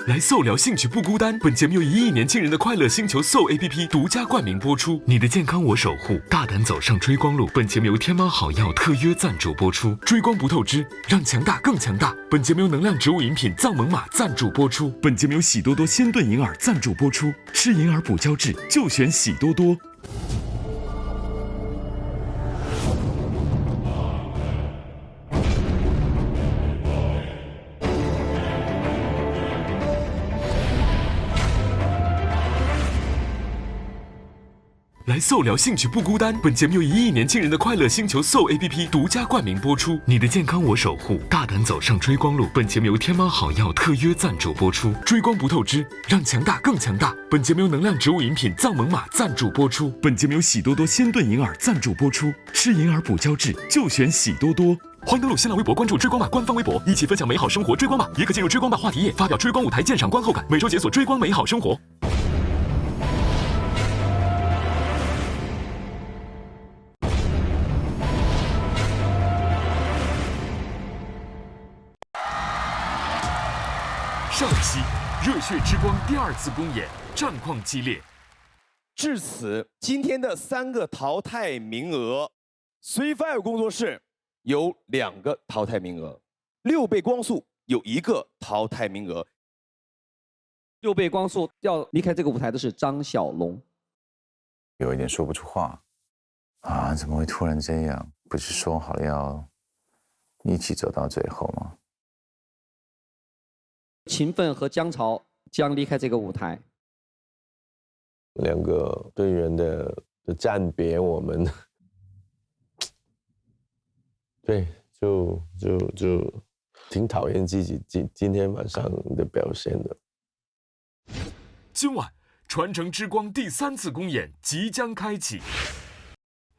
来搜聊兴趣不孤单。本节目由1亿年轻人的快乐星球搜 APP 独家冠名播出。你的健康我守护，大胆走上追光路。本节目由天猫好药特约赞助播出。追光不透支，让强大更强大。本节目由能量植物饮品藏猛玛赞助播出。本节目由喜多多鲜炖银耳赞助播出。吃银耳补胶质，就选喜多多。来搜聊兴趣不孤单。本节目由1亿年轻人的快乐星球搜 APP 独家冠名播出。你的健康我守护，大胆走上追光路。本节目由天猫好药特约赞助播出。追光不透支，让强大更强大。本节目由能量植物饮品藏猛玛赞助播出。本节目由喜多多鲜炖银耳赞助播出。吃银耳补胶质，就选喜多多。欢迎登录新浪微博关注追光吧官方微博，一起分享美好生活。追光吧也可进入追光吧话题页，发表追光舞台鉴赏观后感，每周解锁追光美好生活。上期热血之光第2次公演，战况激烈。至此，今天的3个淘汰名额 ，3Fire 工作室有2个淘汰名额，6倍光速有1个淘汰名额。6倍光速要离开这个舞台的是张小龙，有一点说不出话啊！怎么会突然这样？不是说好了要一起走到最后吗？秦奋和姜潮将离开这个舞台。2个队员的暂别，我们对就挺讨厌自己今天晚上的表现的。今晚传承之光第3次公演即将开启。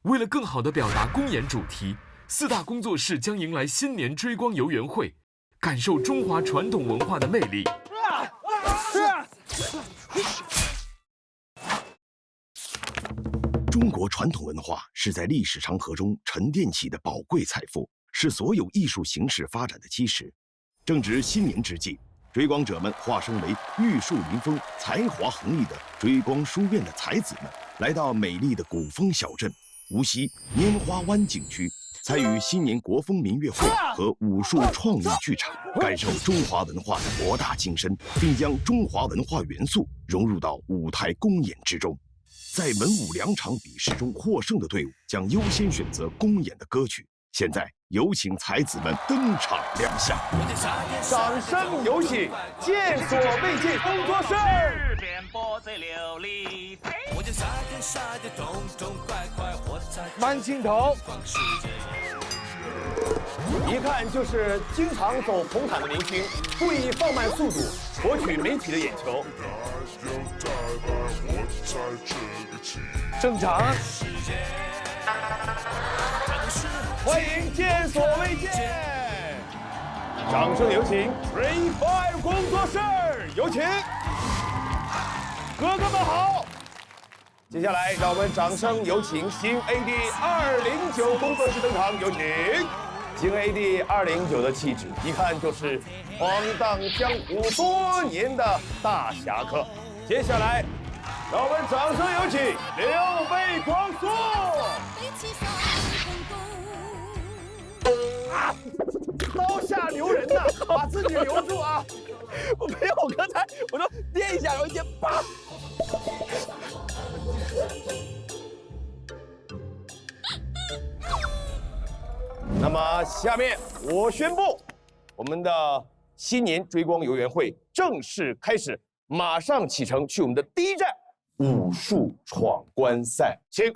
为了更好地表达公演主题，4大工作室将迎来新年追光游园会，感受中华传统文化的魅力。中国传统文化是在历史长河中沉淀起的宝贵财富，是所有艺术形式发展的基石。正值新年之际，追光者们化身为玉树临风、才华横溢的追光书院的才子们，来到美丽的古风小镇无锡拈花湾景区，参与新年国风民乐会和武术创意剧场，感受中华文化的博大精深，并将中华文化元素融入到舞台公演之中。在文武2场比试中获胜的队伍将优先选择公演的歌曲。现在有请才子们登场亮相，掌声有请见所未见工作室。慢镜头，一看就是经常走红毯的明星，故意放慢速度，博取媒体的眼球。正常，欢迎见所未见，掌声有请 3Fire 工作室，有请哥哥们好。接下来，让我们掌声有请新 AD 209工作室登场，有请。新 AD 209的气质，一看就是闯荡江湖多年的大侠客。接下来，让我们掌声有请6倍光速。刀下留人呐，把自己留住啊！我没有，我刚才我说垫一下，然后一垫，啪！那么下面我宣布，我们的新年追光游园会正式开始，马上启程去我们的第1站——武术闯关赛，请。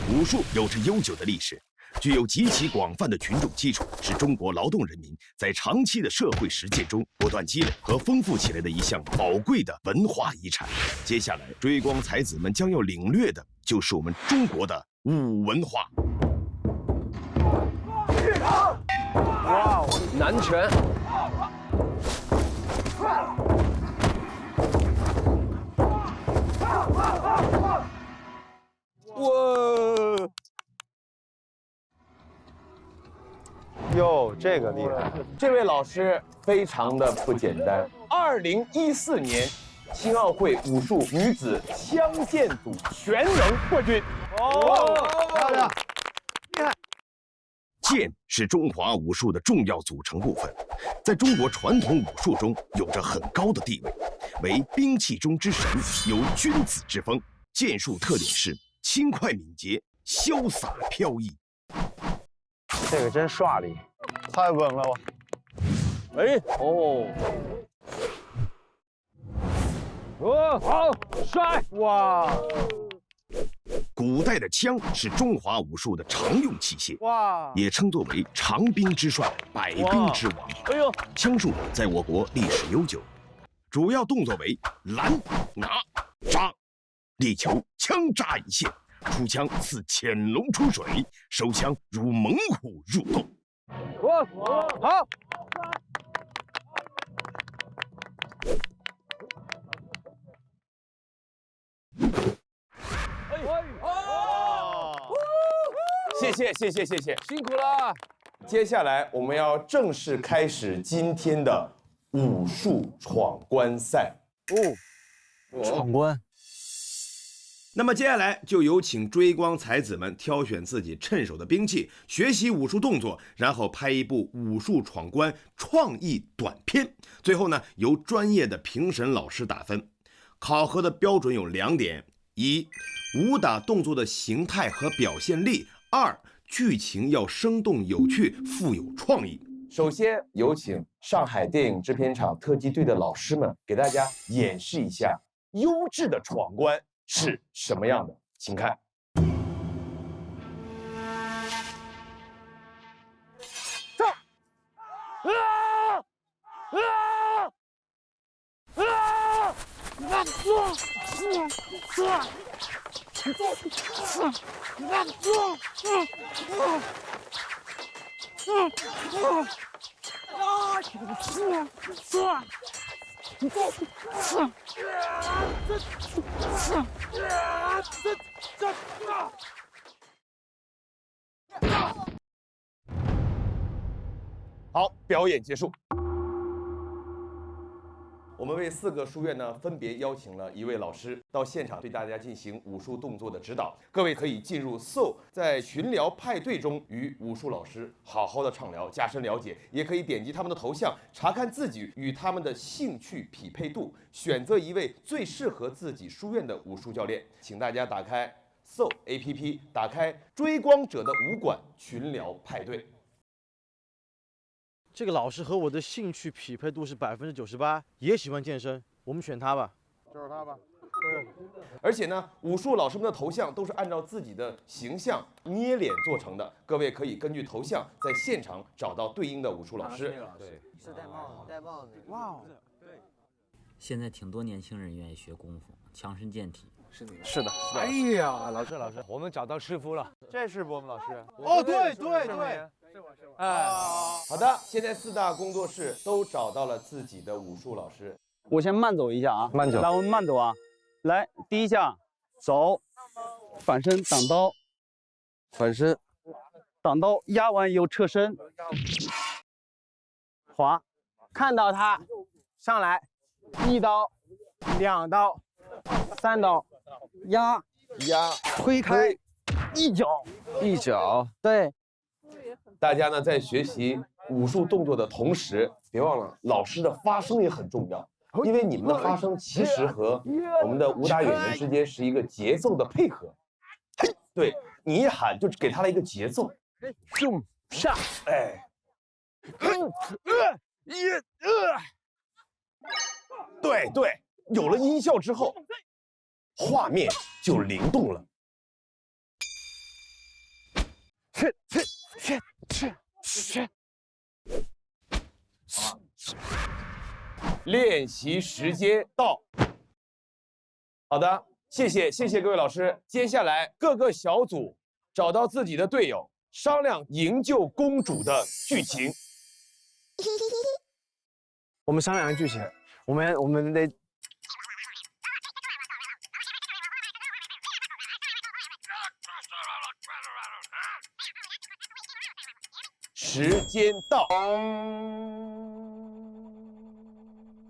武术有着悠久的历史，具有极其广泛的群众基础，是中国劳动人民在长期的社会实践中不断积累和丰富起来的一项宝贵的文化遗产。接下来，追光才子们将要领略的就是我们中国的武文化。哇，南拳。这个厉害。这位老师非常的不简单。2014年青奥会武术女子枪剑组全能冠军。漂亮！剑是中华武术的重要组成部分，在中国传统武术中有着很高的地位，为兵器中之神，有君子之风。剑术特点是轻快敏捷、潇洒飘逸。这个真刷力，太稳了我。哎，好，帅！哇！古代的枪是中华武术的常用器械，哇！也称作为长兵之帅、百兵之王。哎呦，枪术在我国历史悠久，主要动作为拦、拿、扎，力求枪扎一线，出枪似潜龙出水，收枪如猛虎入洞。好。谢谢，辛苦了。接下来我们要正式开始今天的武术闯关赛。闯关。那么接下来就有请追光才子们挑选自己趁手的兵器，学习武术动作，然后拍一部武术闯关创意短片。最后呢，由专业的评审老师打分。考核的标准有2点：一、武打动作的形态和表现力；二、剧情要生动有趣，富有创意。首先有请上海电影制片厂特技队的老师们给大家演示一下优质的闯关是什么样的，请看。好，表演结束。我们为4个书院呢，分别邀请了1位老师到现场对大家进行武术动作的指导。各位可以进入 Soul 在群聊派对中与武术老师好好的畅聊，加深了解。也可以点击他们的头像，查看自己与他们的兴趣匹配度，选择一位最适合自己书院的武术教练。请大家打开 Soul APP， 打开追光者的武馆群聊派对。这个老师和我的兴趣匹配度是98%，也喜欢健身，我们选他吧。就是他吧。而且呢，武术老师们的头像都是按照自己的形象捏脸做成的，各位可以根据头像在现场找到对应的武术老师。对，是戴帽子。哇，对。现在挺多年轻人愿意学功夫，强身健体。是的。哎呀，老师，我们找到师傅了。这是我们老师。哦，对。是我。哎，好的，现在4大工作室都找到了自己的武术老师。我先慢走一下啊，慢走。来，我们慢走啊。来，第一下，走，反身挡刀，反身，挡刀压完以后侧身，滑，看到他，上来，1刀，2刀，3刀，压，推开，一脚，对。大家呢在学习武术动作的同时，别忘了老师的发声也很重要，因为你们的发声其实和我们的武打演员之间是一个节奏的配合。对，你一喊就给他了一个节奏，就下，哎，对，有了音效之后，画面就灵动了。练习时间到。好的，谢谢各位老师。接下来各个小组找到自己的队友，商量营救公主的剧情。我们商量剧情，我们得。时间到。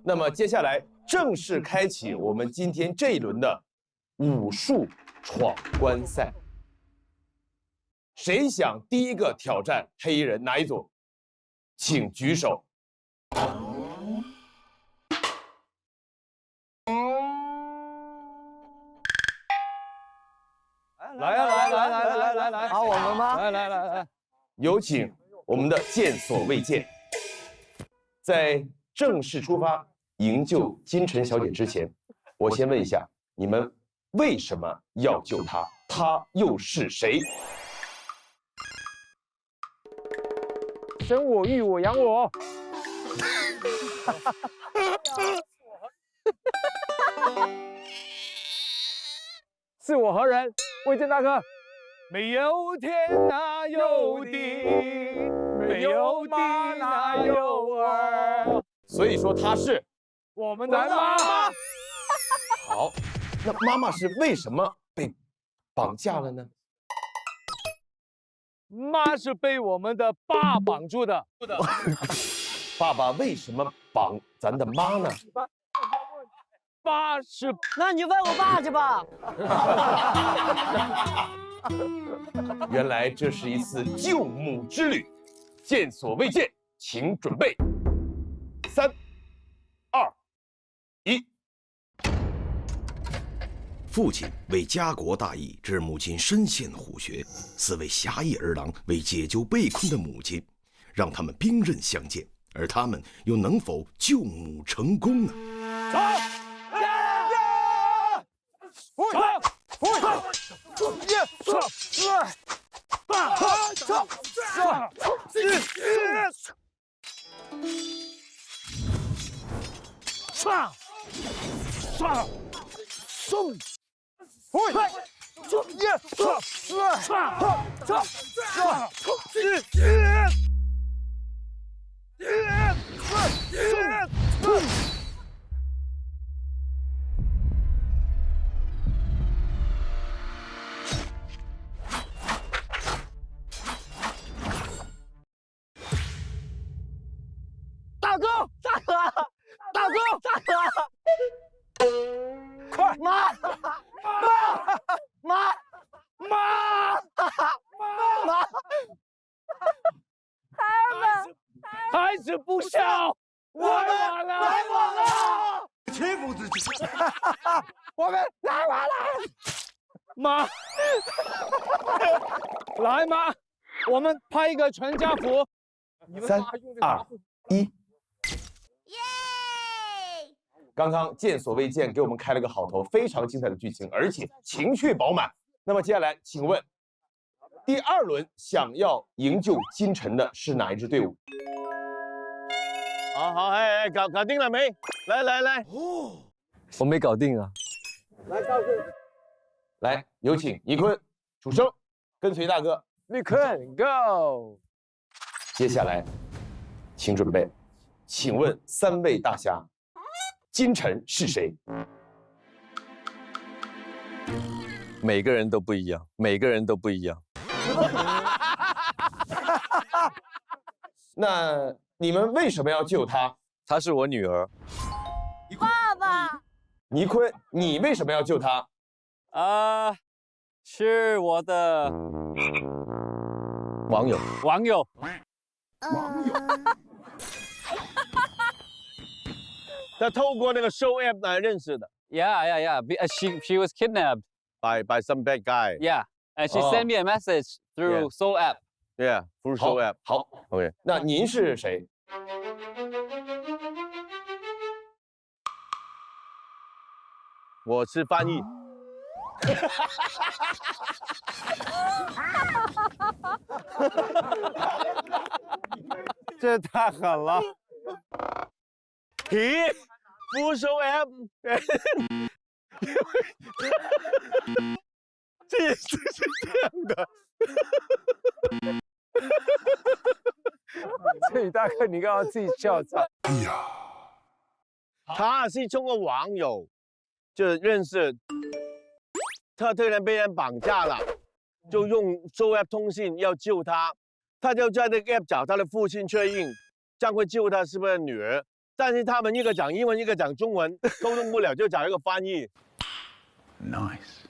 那么接下来正式开启我们今天这一轮的武术闯关赛。谁想第一个挑战黑衣人哪一组？请举手。来呀，来！好，我们吗？来！有请我们的剑所未见。在正式出发营救金晨小姐之前，我先问一下，你们为什么要救她？她又是谁？生我育我养我。是我何人？魏健大哥。没有天哪有地，没有地哪有儿。所以说她是我们的妈妈。好，那妈妈是为什么被绑架了呢？妈是被我们的爸绑住的。爸爸为什么绑咱的妈呢？爸是……那你就问我爸去吧。原来这是一次救母之旅，见所未见，请准备。3、2、1。父亲为家国大义，致母亲身陷虎穴；四位侠义儿郎为解救被困的母亲，让他们兵刃相见。而他们又能否救母成功呢？快！妈！孩子不孝，来晚了，欺负自己。我们来晚了。妈，来妈，我们拍一个全家福。 3、2、1。刚刚见所未见给我们开了个好头，非常精彩的剧情，而且情绪饱满。那么接下来，请问第2轮想要营救金晨的是哪一支队伍？好，哎，搞定了没？来，哦，我没搞定啊。来，有请倪坤出声，跟随大哥。立坤 ，Go！ 接下来，请准备。请问3位大侠，金晨是谁？每个人都不一样，每个人都不一样。那你们为什么要救她？她是我女儿。爸爸。倪坤，你为什么要救她？是我的网友。他透过那个 Show App 来认识的。Yeah. She was kidnapped by some bad guy. Yeah, and she sent me a message through Soul App. Yeah, through Show App. 好 ，OK。那您是谁？我是翻译。这太狠了！咦，不收 M， 这也是这样的。这李大哥，你干嘛自己笑场？哎呀，他是通过网友就认识，他突然被人绑架了，就用 Show App 通信要救他。他就在那个 app 找他的父亲确认，这样会救他是不是女儿？但是他们一个讲英文，一个讲中文，沟通不了，就找一个翻译。Nice。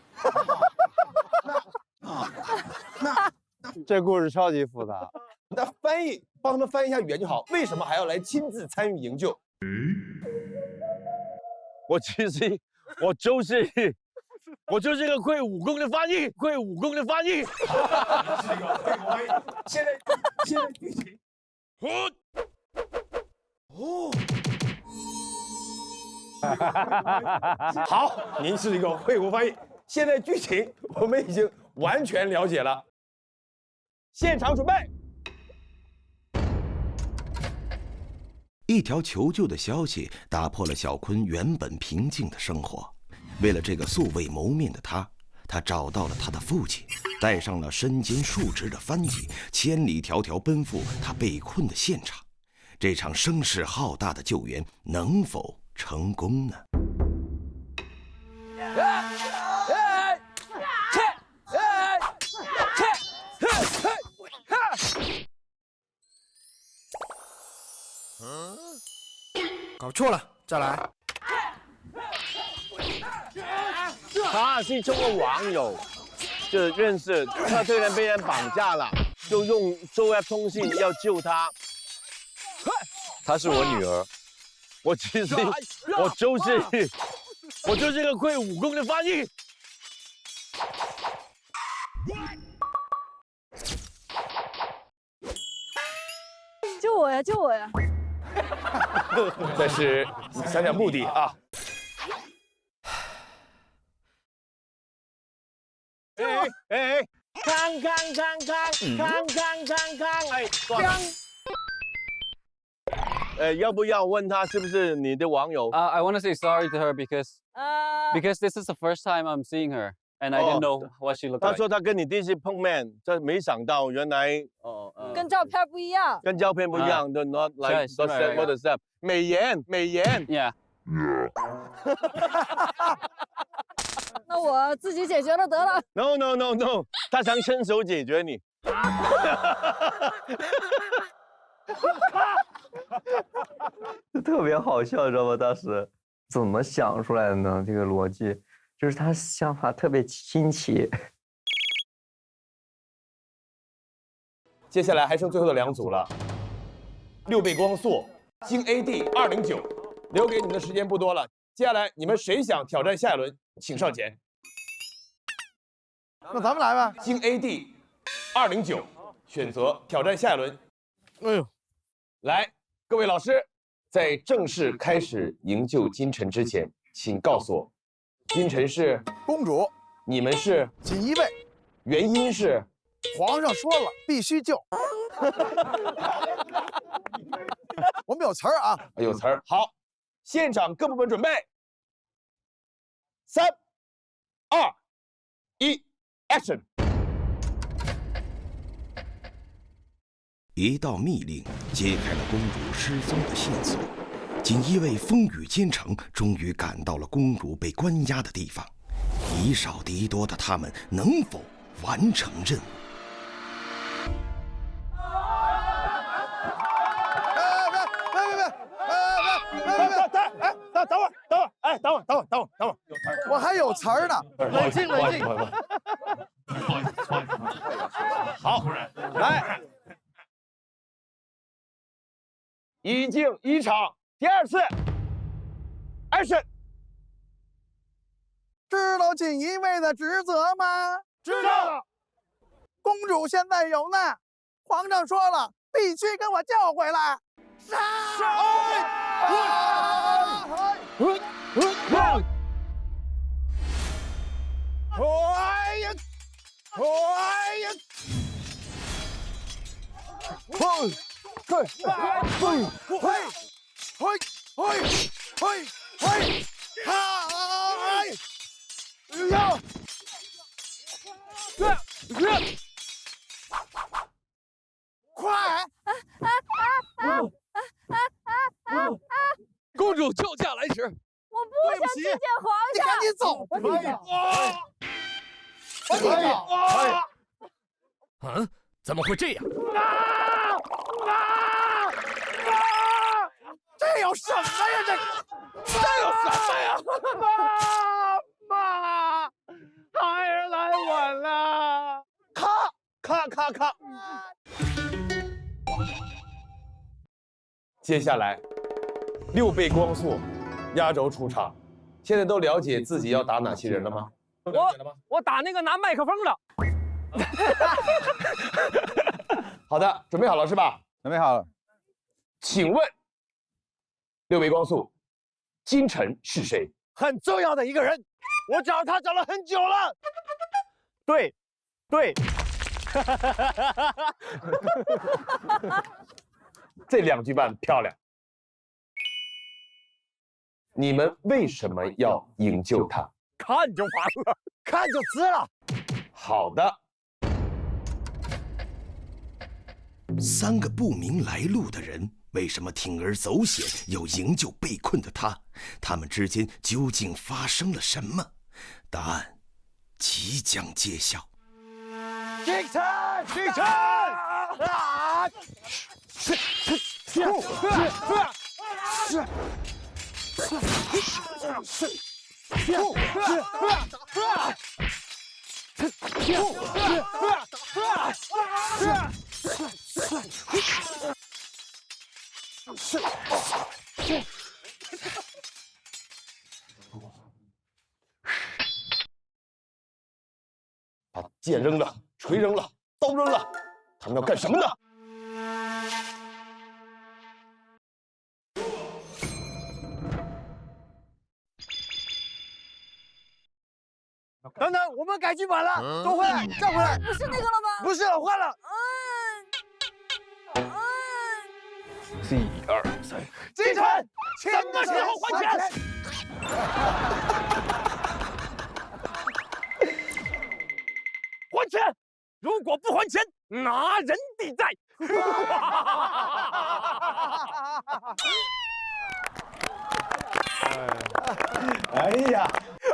这故事超级复杂。那翻译帮他们翻译一下语言就好。为什么还要来亲自参与营救？我其实我就是一个会武功的翻译，会武功的翻译。现在剧情。好，您是一个会武翻译。现在剧情我们已经完全了解了。现场准备。一条求救的消息打破了小坤原本平静的生活。为了这个素未谋面的他找到了他的父亲，带上了身兼数职的翻译，千里迢迢奔赴他被困的现场。这场声势浩大的救援能否成功呢？搞错了，再来。他是通过网友就认识，他虽然被人绑架了，就用周 app 通信要救他。她是我女儿，我其实我就是一个会武功的翻译。救我呀！救我呀！但是你想想目的啊。哎，康，哎，要不要问他是不是你的网友？I want to say sorry to her because this is the first time I'm seeing her and I didn't know what she looked like. 他说他跟你第一次碰面，这没想到原来跟照片不一样。跟照片不一样的 ，not like what is that？ 美颜。Yeah. 那我自己解决了得了。No， 他想伸手解决你。特别好笑，知道吗？当时怎么想出来的呢？这个逻辑就是他想法特别新奇。接下来还剩最后的2组了，6倍光速、京 AD 209，留给你们的时间不多了。接下来你们谁想挑战下一轮，请上前。那咱们来吧。京 AD 209选择挑战下一轮。哎呦，来，各位老师，在正式开始营救金晨之前，请告诉我，金晨是公主，你们是锦衣卫，原因是皇上说了必须救。我们有词儿啊，有词儿。好，现场各部门准备，3、2、1 ，Action！ 一道密令揭开了公主失踪的线索，锦衣卫风雨兼程，终于赶到了公主被关押的地方。以少敌多的他们能否完成任务？等会儿，我还有词儿呢。冷静。好，来，一镜一场，第2次 ，Action！ 知道锦衣卫的职责吗？知道。公主现在有难，皇上说了，必须跟我叫回来。快！公主救驾来迟，我不想去见皇上。你赶紧走！怎么会这样？这有什么呀？这有什么呀？妈，孩儿来晚了。咔！接下来，6倍光速压轴出场。现在都了解自己要打哪些人了吗？我打那个拿麦克风的。好的，准备好了是吧？准备好了。请问，6倍光速，金晨是谁？很重要的一个人，我找他找了很久了。对。这2句半漂亮。你们为什么要营救他？看就完了，看就知了。好的。 3个不明来路的人为什么铤而走险要营救被困的他？他们之间究竟发生了什么？答案即将揭晓。金晨！啊！把剑扔了，锤扔了，刀扔了，他们要干什么呢？等等，我们改剧本了，都回来，站回来。不是那个了吗？不是了，换了。1、2、3，金晨，什么时候还钱？还钱！如果不还钱，拿人抵债。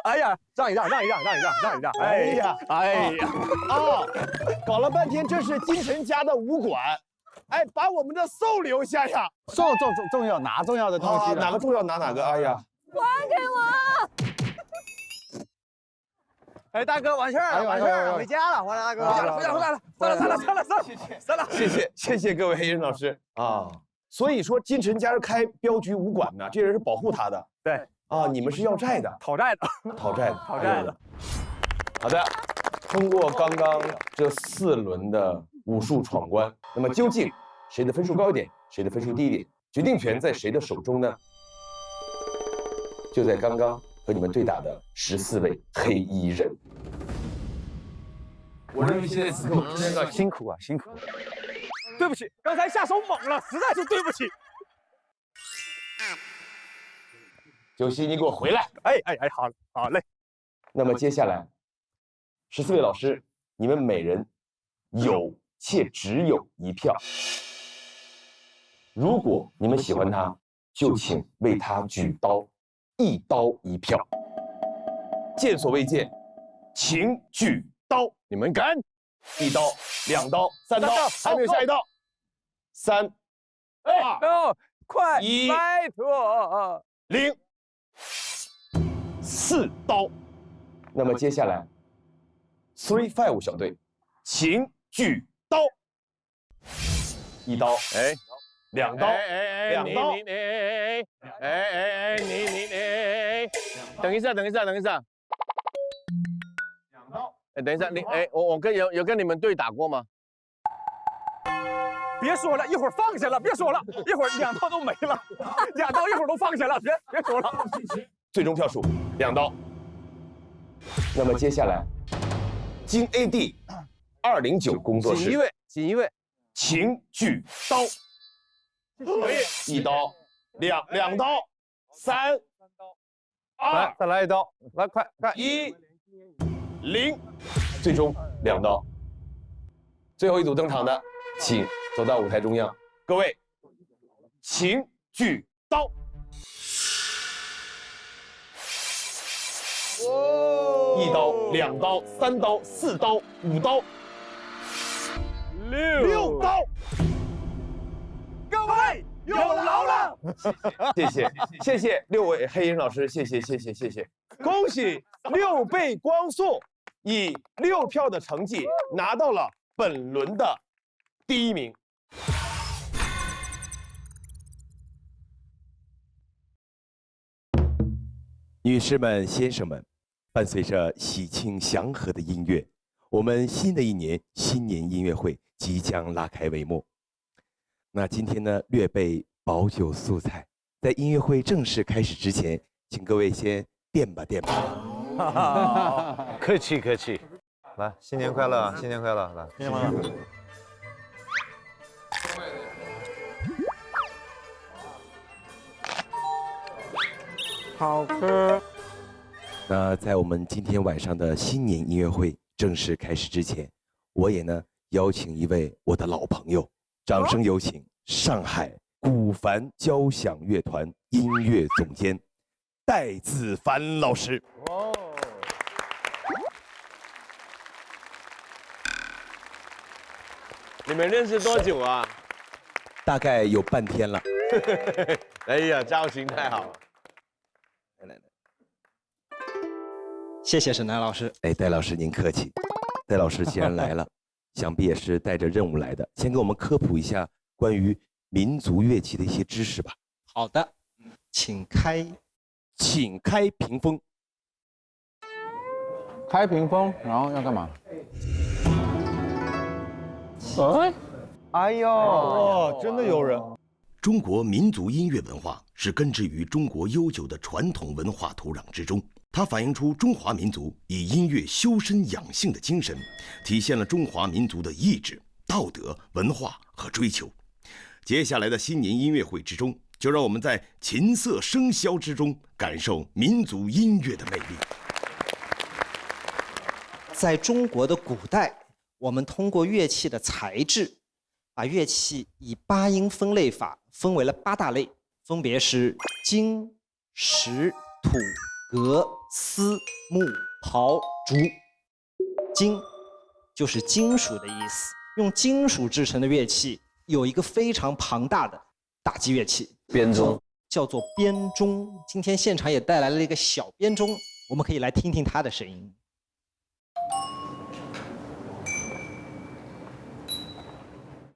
哎呀，让一让。搞了半天这是金晨家的武馆，哎，把我们的寿留下呀！重要，拿重要的东西，哪个重要拿哪个。哎呀，还给我！哎，大哥，完事儿了，完事儿了，回家了，回来，大哥，回来了，散了，谢谢各位黑人老师啊。所以说金晨家是开镖局武馆的，这人是保护他的。对啊，你们是要债的，讨债的。好的，通过刚刚这4轮的武术闯关，那么究竟谁的分数高一点，谁的分数低一点，决定权在谁的手中呢？就在刚刚和你们对打的14位黑衣人。我认为现在此刻我们真的辛苦啊！对不起，刚才下手猛了，实在是对不起。九溪，你给我回来！哎，好嘞。那么接下来，14位老师，你们每人有且只有1票。如果你们喜欢他，就请为他举刀，1刀1票。见所未见，请举刀。你们敢？1刀、2刀、3刀，还没有下一刀。3、2、快1，拜托0。4刀。那么接下来，3-5小队，请举刀。1刀，2刀，2刀。等一下。2刀。等一下，我有跟你们对打过吗？别说了，一会儿放下了，别说了，一会儿2刀都没了，2刀一会儿都放下了，别说了。最终票数2刀。那么接下来，金 AD 209工作室，仅一位，请举刀。1刀，两刀，3、2，再来1刀，来快1、0，最终2刀。最后一组登场的，请走到舞台中央，各位，请举刀。1刀、2刀、3刀、4刀、5刀、6刀。有劳了。谢谢6位黑鹰老师，谢谢。恭喜6倍光速以6票的成绩拿到了本轮的第1名。女士们、先生们，伴随着喜庆祥和的音乐，我们新的一年新年音乐会即将拉开帷幕。那今天呢，略备保酒素菜，在音乐会正式开始之前，请各位先垫吧。客气，来，新年快乐，来，新年快乐。好喝。那在我们今天晚上的新年音乐会正式开始之前，我也呢邀请一位我的老朋友，掌声有请上海古凡交响乐团音乐总监戴自凡老师。你们认识多久啊？大概有半天了。哎呀，造型太好了。来，谢谢沈南老师。哎，戴老师您客气。戴老师既然来了，想必也是带着任务来的，先给我们科普一下关于民族乐器的一些知识吧。好的，请开屏风。开屏风，然后要干嘛？哎呦，真的有人！中国民族音乐文化是根植于中国悠久的传统文化土壤之中，它反映出中华民族以音乐修身养性的精神，体现了中华民族的意志、道德、文化和追求。接下来的新年音乐会之中，就让我们在琴瑟笙箫之中感受民族音乐的魅力。在中国的古代，我们通过乐器的材质，把乐器以8音分类法分为了8大类，分别是金、石、土、革、丝、木、刨、竹。金就是金属的意思，用金属制成的乐器有一个非常庞大的打击乐器，编钟叫做编钟。今天现场也带来了一个小编钟，我们可以来听听它的声音。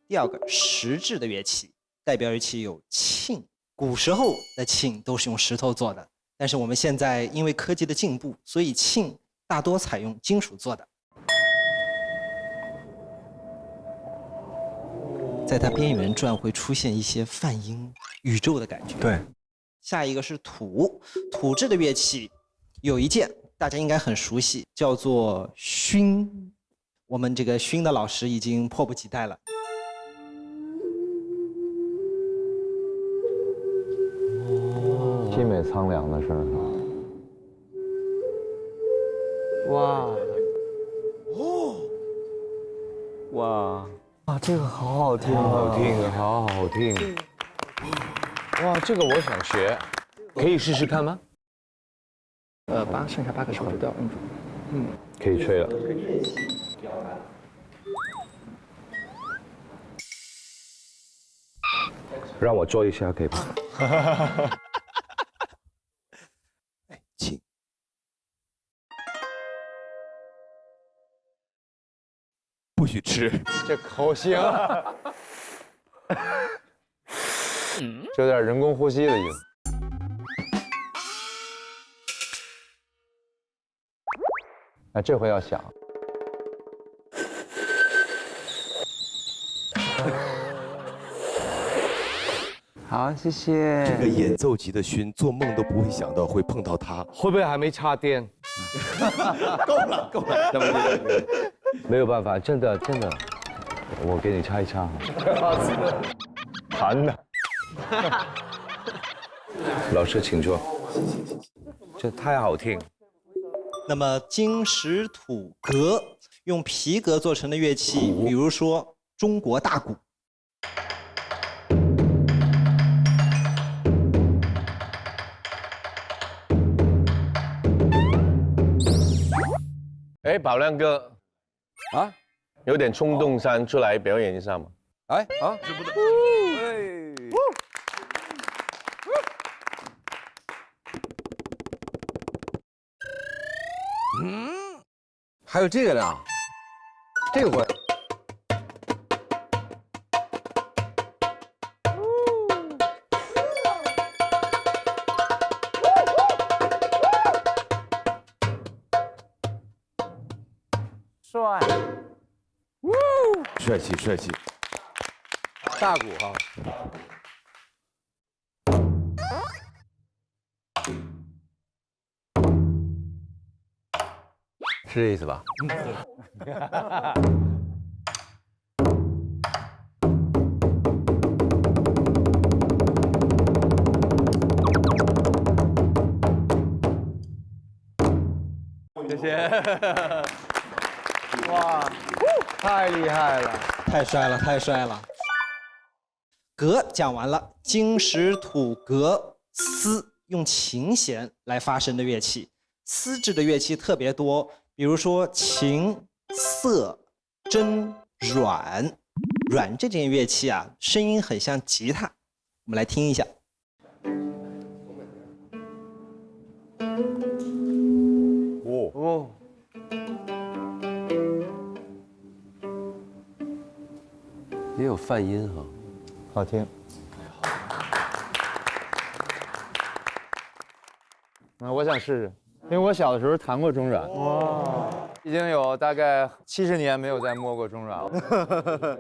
第二个石制的乐器，代表乐器有磬。古时候的磬都是用石头做的，但是我们现在因为科技的进步，所以磬大多采用金属做的。在它边缘转会出现一些泛音，宇宙的感觉。对。下一个是土，土制的乐器有一件大家应该很熟悉，叫做埙。我们这个埙的老师已经迫不及待了。凄美苍凉的声儿。哇，哇，啊，这个好好听，好听，好好听。哇，这个我想学，可以试试看吗？剩下8个手指都要摁住。可以吹了。让我做一下可以吧？请。不许吃。这口型，这有点人工呼吸的意思。哎，这回要想。好，谢谢。这个演奏级的埙，做梦都不会想到会碰到它。会不会还没插电？够了，够了。没有办法，真的，我给你插一插哈。弹的。老师，请坐。这太好听。那么金、石、土、革，用皮革做成的乐器，比如说中国大鼓。哎，宝亮哥，啊，有点冲动山出来表演一下嘛？哎啊，还有这个呢，这个会。帅，帅气帅气，大鼓哈。是这意思吧？谢谢。哇，太厉害了！太帅了，太帅了！革讲完了，金石土革丝用琴弦来发声的乐器，丝质的乐器特别多，比如说琴、瑟、筝、阮。阮这件乐器啊，声音很像吉他，我们来听一下。哦。也有泛音哈，好听。我想试试，因为我小的时候弹过中阮。哇，已经有大概70年没有再摸过中阮了。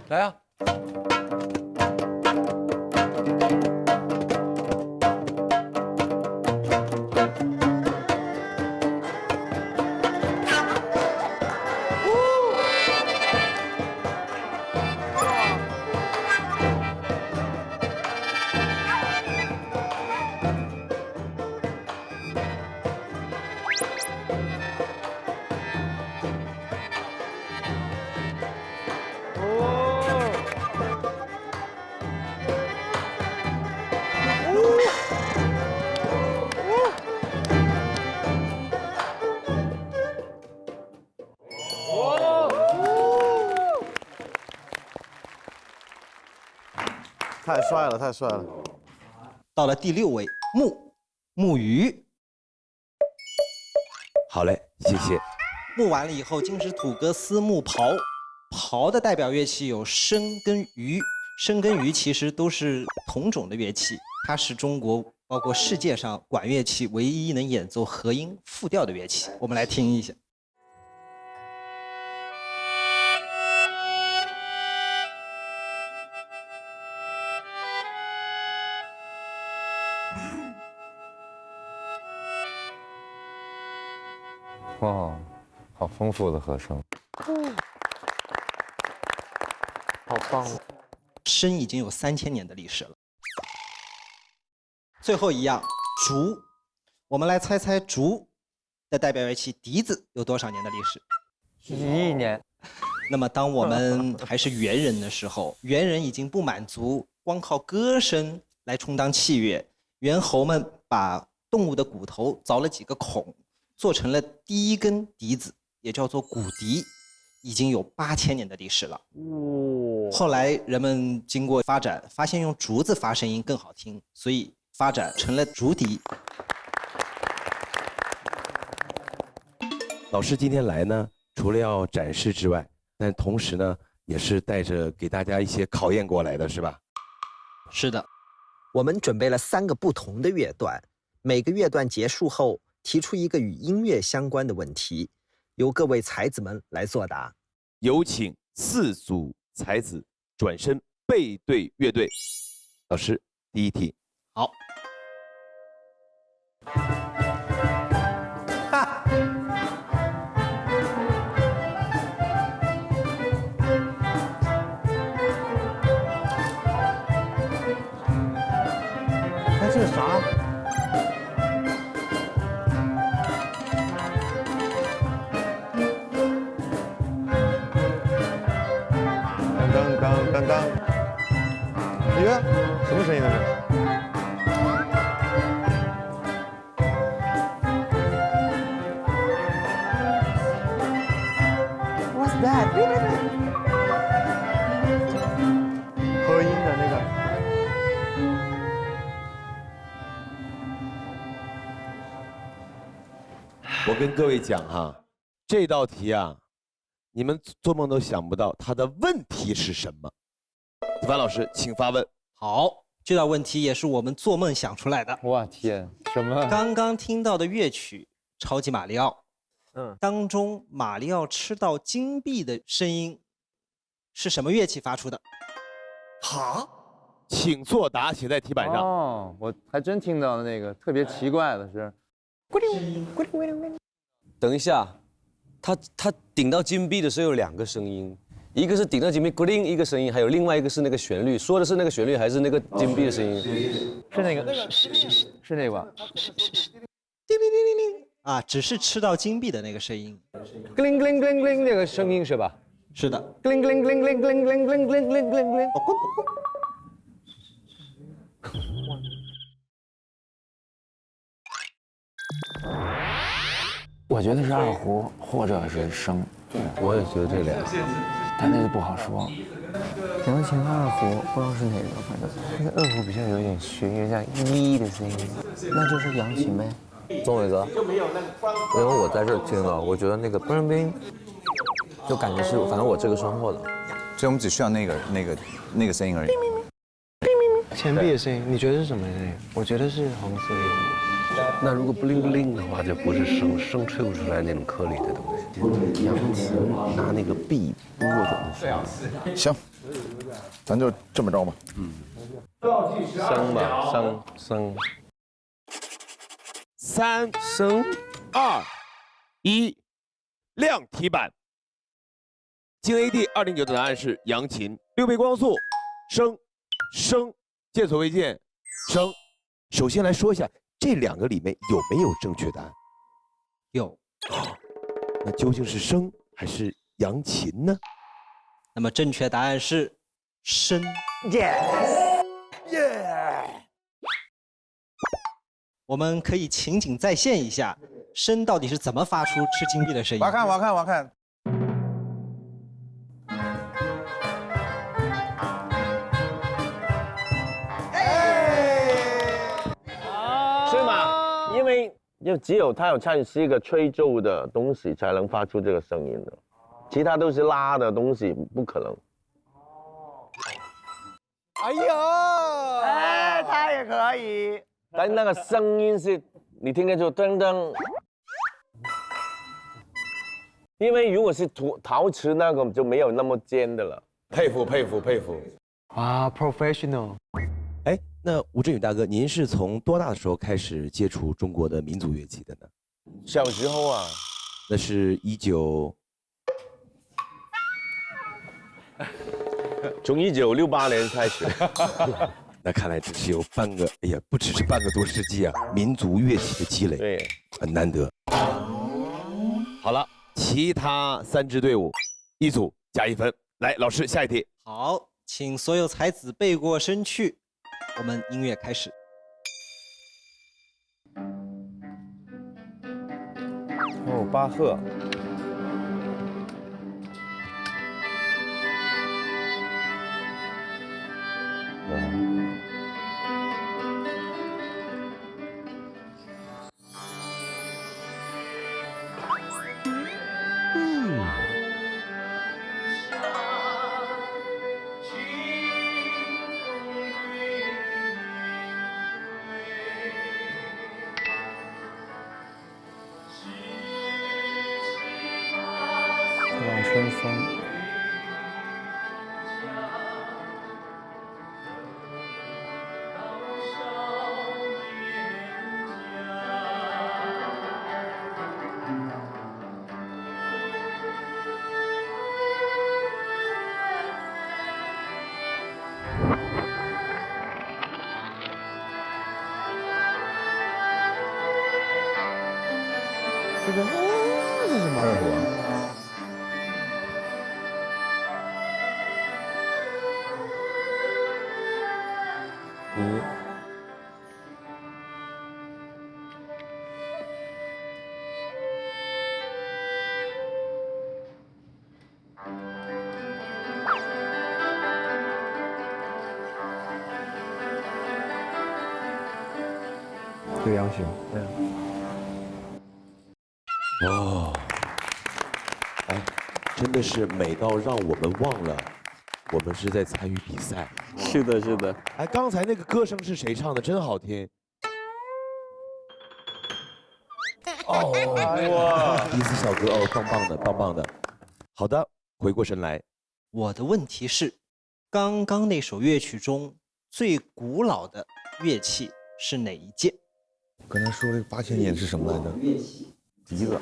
来啊！太帅了，太帅了！到了第6位，木鱼。好嘞，谢谢。木完了以后，金石土革丝木刨。刨的代表乐器有笙跟竽，笙跟竽其实都是同种的乐器，它是中国包括世界上管乐器唯一能演奏和音复调的乐器。我们来听一下。哇，好丰富的和声，好棒！笙已经有3000年的历史了。最后一样，竹，我们来猜猜竹的代表乐器笛子有多少年的历史？1亿年。那么，当我们还是猿人的时候，猿人已经不满足光靠歌声来充当器乐，猿猴们把动物的骨头凿了几个孔。做成了第一根笛子，也叫做骨笛，已经有8000年的历史了。后来人们经过发展，发现用竹子发声音更好听，所以发展成了竹笛。老师今天来呢，除了要展示之外，但同时呢，也是带着给大家一些考验过来的，是吧？是的，我们准备了3个不同的乐段，每个乐段结束后，提出一个与音乐相关的问题，由各位才子们来作答。有请4组才子转身背对乐队。老师，第一题。好。这是啥？当当，耶，什么声音呢？ that？ 合音的那个。我跟各位讲哈，这道题啊，你们做梦都想不到它的问题是什么。子凡老师，请发问。好，这道问题也是我们做梦想出来的。哇天，什么？刚刚听到的乐曲《超级马里奥》，当中马里奥吃到金币的声音是什么乐器发出的？好，请作答，写在题板上。哦，我还真听到了那个特别奇怪的是，等一下，他顶到金币的时候有2个声音，一个是顶到金币咕铃一个声音，还有另外一个是那个旋律，说的是那个旋律还是那个金币的声音？是那个，是那个吧？啊，只是吃到金币的那个声音。咯铃咯铃咯铃咯铃那个声音是吧？是的。咯铃咯铃咯铃咯铃咯铃咯铃咯铃咯铃咯铃。我觉得是二胡或者是笙，我也觉得这两个，但那个不好说。扬琴二胡不知道是哪个，反正那个二胡比较有点虚，有点像一的声音，那就是扬琴呗。宗伟哥，因为我在这儿听了，我觉得那个冰冰，就感觉是，反正我这个身后的，所以我们只需要那个声音而已。钱币的声音，你觉得是什么声音？我觉得是红色的。那如果不灵不灵的话，就不是声吹不出来那种颗粒的东西。扬琴拿那个币拨的声音。行，咱就这么着吧。声吧，声。3、2、1，亮题板。京 AD 209的答案是扬琴，6倍光速，声，见所未见，声。首先来说一下。这2个里面有没有正确答案？有。那究竟是笙还是扬琴呢？那么正确答案是笙。我们可以情景再现一下，笙到底是怎么发出吃金币的声音？我要看。因为只有它有唱是一个吹奏的东西才能发出这个声音的，其他都是拉的东西，不可能。哎呦，哎，他也可以。但那个声音是，你听得出噔噔。因为如果是陶瓷那个就没有那么尖的了。佩服。啊 ，professional。哎，那吴镇宇大哥，您是从多大的时候开始接触中国的民族乐器的呢？小时候啊，那是从1968年开始。那看来只是有不只是半个多世纪啊，民族乐器的积累，对，很难得。好了，其他3支队伍，一组加1分。来，老师，下一题。好，请所有才子背过身去。我们音乐开始。哦，巴赫。望春风。这个是什么？二胡。对，扬琴。哦，哎，真的是美到让我们忘了，我们是在参与比赛。是的，是的。哎，刚才那个歌声是谁唱的？真好听。哦，哇，迪斯小哥，哦，棒棒的，棒棒的。好的，回过神来，我的问题是，刚刚那首乐曲中最古老的乐器是哪一件？刚才说的8000年是什么来着？乐器。笛子。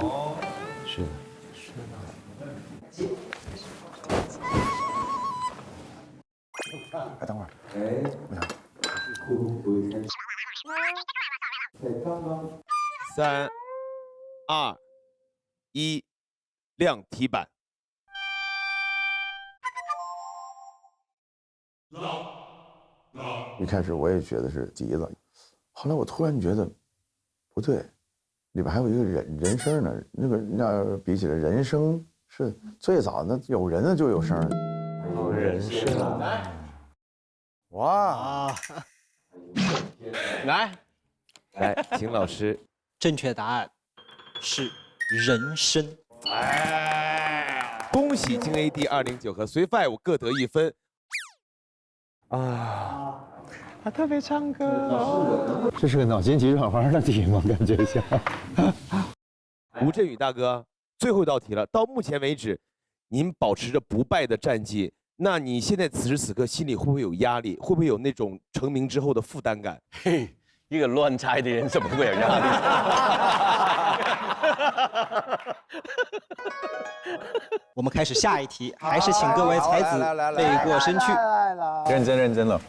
哦，是的。哎，等会儿。哎，我想。 3、2、1，亮题板。一开始我也觉得是笛子，后来我突然觉得不对，里边还有一个人声呢。那比起来，人声是最早，那有人的就有声。人声。哇！来，请老师。正确答案是人声。哎，恭喜京 AD 209和随 5各得1分。啊，他特别唱歌。这是个脑筋急转弯的题吗？感觉像。吴镇宇大哥，最后一道题了。到目前为止，您保持着不败的战绩。那你现在此时此刻心里会不会有压力？会不会有那种成名之后的负担感？嘿，一个乱猜的人怎么会有压力？我们开始下一题，还是请各位才子背过身去。认真认真了。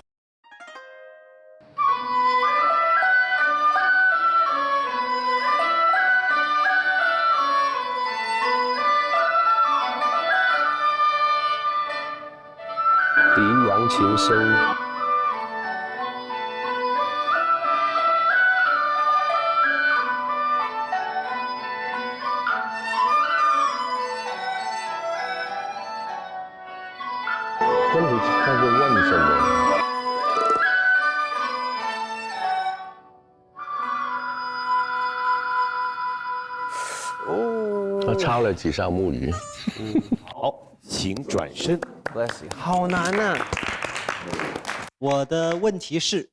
笛扬琴声。问题他会问什么？哦，他抄了几条木鱼。好，请转身。好难呐！我的问题是，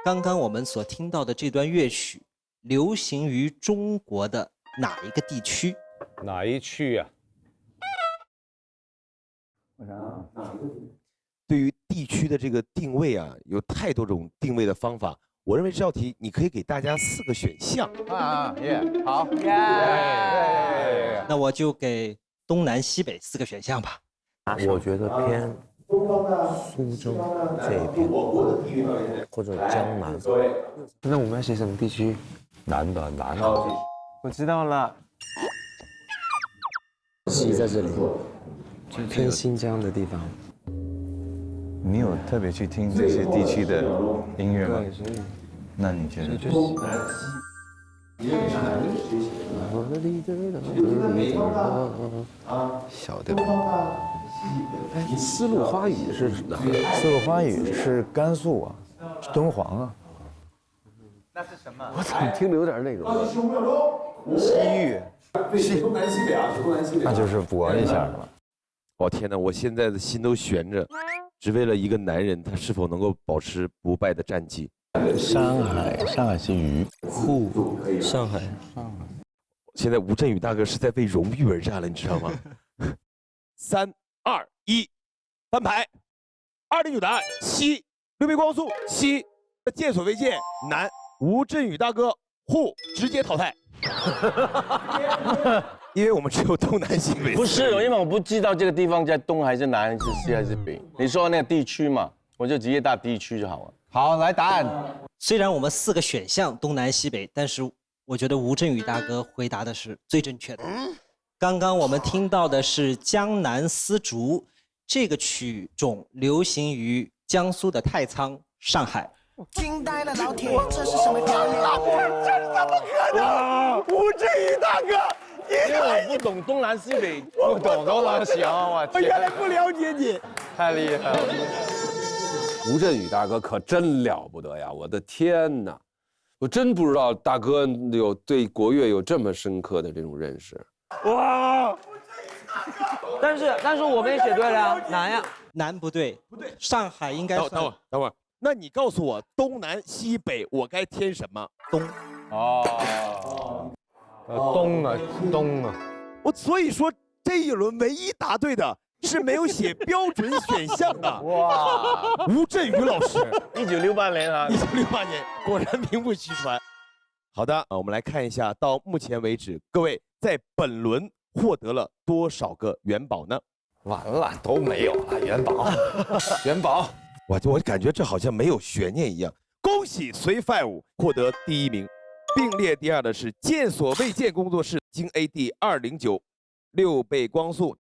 刚刚我们所听到的这段乐曲，流行于中国的哪一个地区？哪一区呀？我想想，对于地区的这个定位啊，有太多种定位的方法。我认为这道题你可以给大家4个选项。好，那我就给东南西北4个选项吧。我觉得偏苏州这一边，或者江南。那我们要写什么地区？南的。我知道了。西在这里，偏新疆的地方。你有特别去听这些地区的音乐吗？那你觉得？小的。哎，丝路花语是哪？丝路花语是甘肃啊，是敦煌啊。那是什么？我怎么听着有点那个？西域。东南西北啊，东南西北。那就是博一下了。我天哪，我现在的心都悬着，只为了一个男人，他是否能够保持不败的战绩？上海是鱼。上海。现在吴镇宇大哥是在为荣誉而战了，你知道吗？3、2、1，翻牌。209答案西，六倍光速西，见所未见南。吴镇宇大哥直接淘汰。因为我们只有东南西北。不是，因为我不知道这个地方在东还是南还是西还是北。你说那个地区嘛，我就直接答地区就好了。好，来答案。虽然我们4个选项东南西北，但是我觉得吴镇宇大哥回答的是最正确的。刚刚我们听到的是江南丝竹，这个曲种流行于江苏的太仓、上海。惊呆了老铁，这是什么表演？这怎么可能？吴镇宇大哥，因为我不懂东南西北，不懂东南西啊！我天，原来不了解你，太厉害了。吴镇宇大哥可真了不得呀！我的天哪，我真不知道大哥有对国乐有这么深刻的这种认识。哇！但是我们也写对了呀，南呀，南不对，上海应该等会儿，那你告诉我东南西北我该填什么？东。哦，东啊，所以说这一轮唯一答对的是没有写标准选项的。哇，吴镇宇老师，1968年啊，1968年，果然名不虚传。好的，我们来看一下，到目前为止，各位在本轮获得了多少个元宝呢？完了，都没有了，元宝，元宝。我感觉这好像没有悬念一样。恭喜随 Five 获得第1名，并列第2的是见所未见工作室京 AD 209 6倍光速。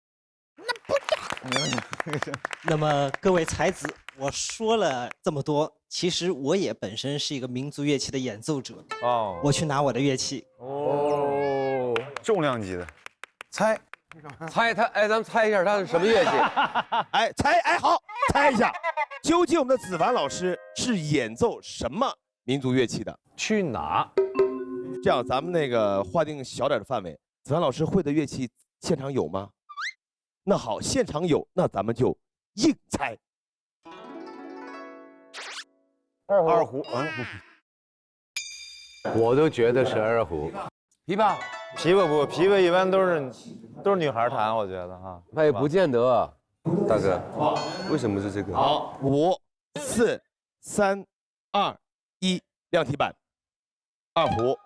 那么各位才子，我说了这么多，其实我也本身是一个民族乐器的演奏者。哦，我去拿我的乐器。哦，重量级的，猜他，哎，咱们猜一下他是什么乐器？好，猜一下，究竟我们的子凡老师是演奏什么民族乐器的？去哪？这样，咱们那个划定小点的范围，子凡老师会的乐器现场有吗？那好，现场有，那咱们就硬猜。二胡，我都觉得是二胡。琵琶不，琵琶一般都是女孩弹，我觉得哈。那也不见得，大哥，为什么是这个？好，5、4、3、2、1，亮题板。二胡，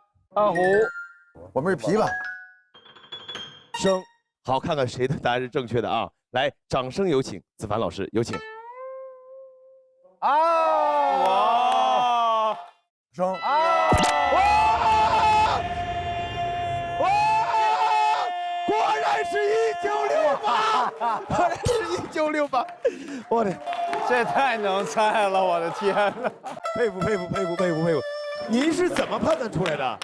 我们是琵琶。声，好，看看谁的答案是正确的啊！来，掌声有请子凡老师，有请。哇！声果然是1968，果然是1968，我的，这太能猜了，我的天哪！佩服！您是怎么判断出来的？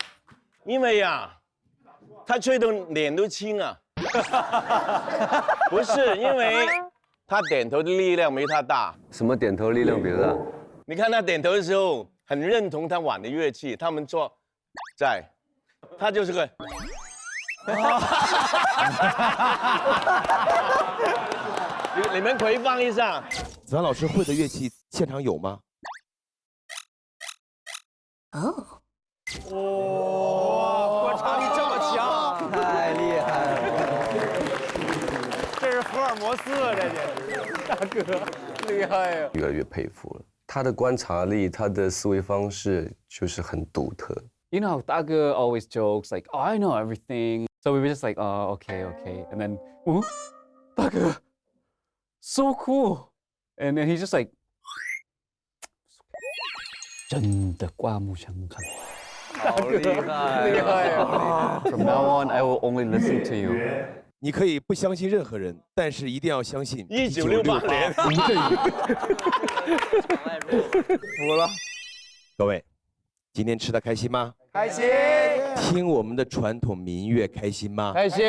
因为呀，他吹的脸都青啊。不是，因为他点头的力量没他大。什么点头力量比他大？你看他点头的时候，很认同他玩的乐器。他们说，他就是个。你们可以放一下。子凡老师会的乐器现场有吗？观察力这么强，太厉害了！这是福尔摩斯啊，这是大哥，厉害呀！越来越佩服了，他的观察力，他的思维方式就是很独特。You know, Dago always jokes like, "Oh, I know everything." So we were just like, "Oh, okay." And then, "Oh, Dago, so cool." And then he's just like, 真的刮目相看。好厉害，厉害啊 From now on, I will only listen to you. 你可以不相信任何人，但是一定要相信1968年吴镇宇。服了。各位，今天吃的开心吗？开心。听我们的传统民乐开心吗？开心。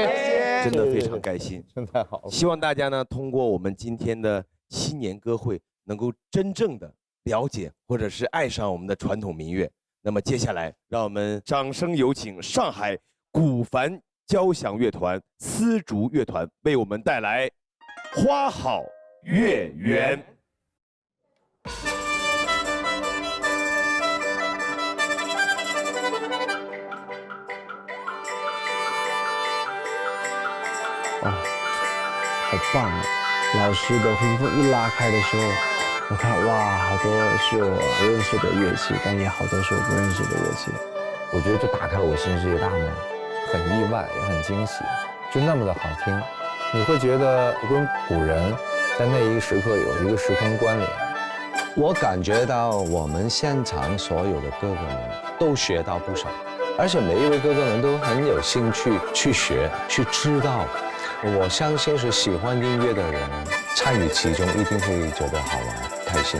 真的非常开心，真太好了。希望大家呢，通过我们今天的新年歌会，能够真正的了解或者是爱上我们的传统民乐。那么接下来，让我们掌声有请上海古凡交响乐团丝竹乐团为我们带来《花好月圆》。哦，好棒啊！老师的屏风一拉开的时候，我看哇，好多是我认识的乐器，但也好多是我不认识的乐器。我觉得就打开了我新世界大门，很意外，也很惊喜，就那么的好听，你会觉得跟古人在那一个时刻有一个时空关联。我感觉到我们现场所有的哥哥们都学到不少，而且每一位哥哥们都很有兴趣去学、去知道。我相信是喜欢音乐的人参与其中，一定会觉得好玩、开心。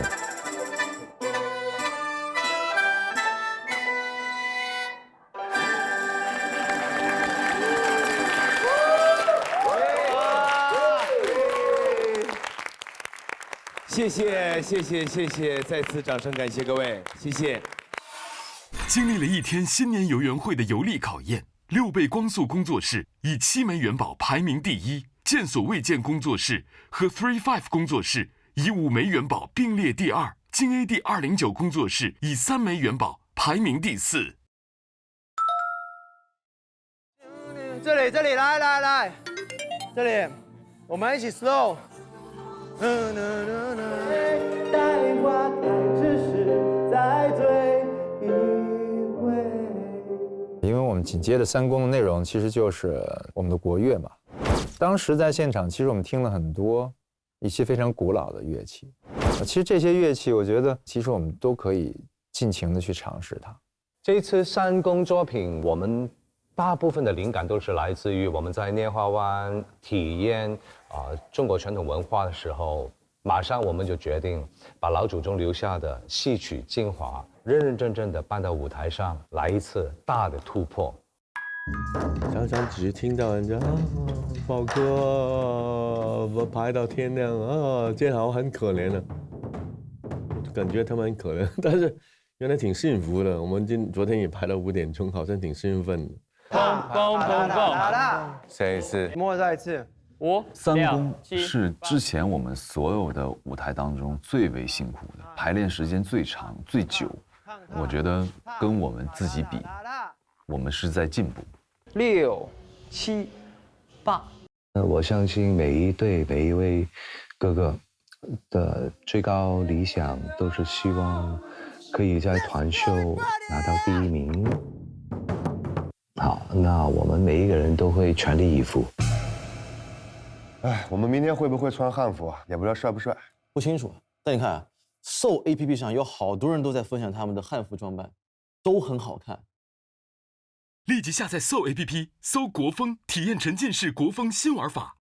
谢谢谢，再次掌声感谢各位，谢谢。经历了一天新年游园会的游历考验，6倍光速工作室以7枚元宝排名第1，见所未见工作室和 35 工作室以5枚元宝并列第2，京 AD 209工作室以3枚元宝排名第4。这里，来，这里，我们一起 slow。带花开之时，再醉一回。因为我们紧接着3公的内容其实就是我们的国乐嘛。当时在现场，其实我们听了很多一些非常古老的乐器。其实这些乐器，我觉得其实我们都可以尽情的去尝试它。这一次3公作品，我们大部分的灵感都是来自于我们在拈花湾体验中国传统文化的时候，马上我们就决定把老祖宗留下的戏曲精华，认认真真的搬到舞台上，来一次大的突破。常常只是听到人家宝哥我排到天亮建豪很可怜的，感觉他们很可怜，但是原来挺幸福的。我们昨天也排到5点钟，好像挺兴奋的。砰！谁是？莫再一次。3公是之前我们所有的舞台当中最为辛苦的，排练时间最长、最久。我觉得跟我们自己比，我们是在进步。6、7、8。我相信每一位哥哥的最高理想都是希望可以在团秀拿到第1名。好，那我们每一个人都会全力以赴。哎，我们明天会不会穿汉服啊？也不知道帅不帅。不清楚，但你看啊，Soul APP 上有好多人都在分享他们的汉服装扮，都很好看。立即下载 Soul APP， 搜国风，体验沉浸式国风新玩法。